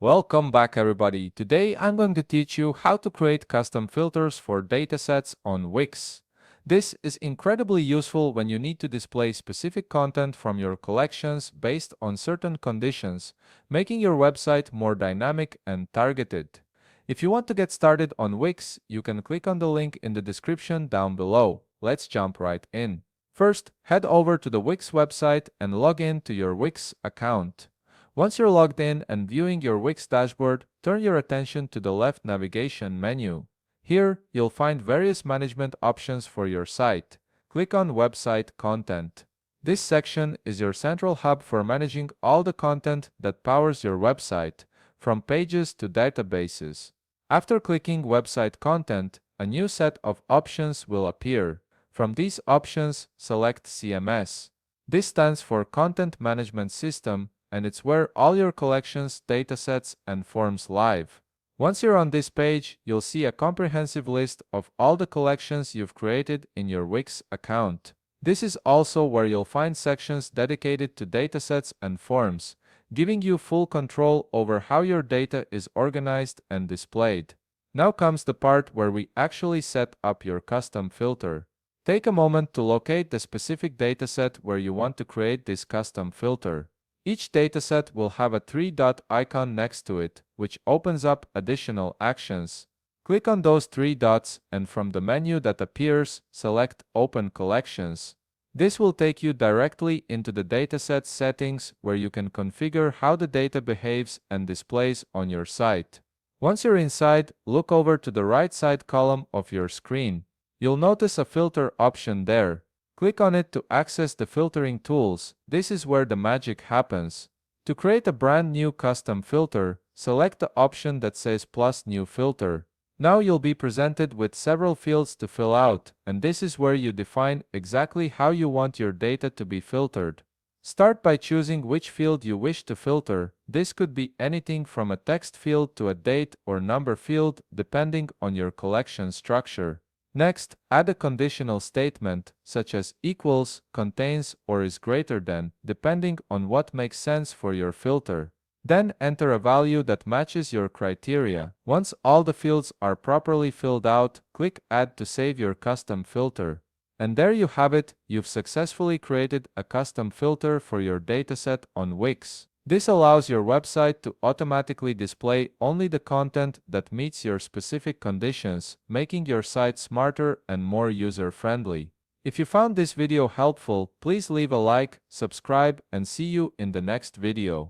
Welcome back everybody. Today I'm going to teach you how to create custom filters for datasets on Wix. This is incredibly useful when you need to display specific content from your collections based on certain conditions, making your website more dynamic and targeted. If you want to get started on Wix, you can click on the link in the description down below. Let's jump right in. First, head over to the Wix website and log in to your Wix account. Once you're logged in and viewing your Wix dashboard, turn your attention to the left navigation menu. Here, you'll find various management options for your site. Click on Website Content. This section is your central hub for managing all the content that powers your website, from pages to databases. After clicking Website Content, a new set of options will appear. From these options, select CMS. This stands for Content Management System, and it's where all your collections, datasets, and forms live. Once you're on this page, you'll see a comprehensive list of all the collections you've created in your Wix account. This is also where you'll find sections dedicated to datasets and forms, giving you full control over how your data is organized and displayed. Now comes the part where we actually set up your custom filter. Take a moment to locate the specific dataset where you want to create this custom filter. Each dataset will have a three-dot icon next to it, which opens up additional actions. Click on those three dots and from the menu that appears, select Open Collections. This will take you directly into the dataset settings where you can configure how the data behaves and displays on your site. Once you're inside, look over to the right side column of your screen. You'll notice a filter option there. Click on it to access the filtering tools. This is where the magic happens. To create a brand new custom filter, select the option that says Plus New Filter. Now you'll be presented with several fields to fill out, and this is where you define exactly how you want your data to be filtered. Start by choosing which field you wish to filter. This could be anything from a text field to a date or number field, depending on your collection structure. Next, add a conditional statement, such as equals, contains, or is greater than, depending on what makes sense for your filter. Then enter a value that matches your criteria. Once all the fields are properly filled out, click Add to save your custom filter. And there you have it, you've successfully created a custom filter for your dataset on Wix. This allows your website to automatically display only the content that meets your specific conditions, making your site smarter and more user-friendly. If you found this video helpful, please leave a like, subscribe, and see you in the next video.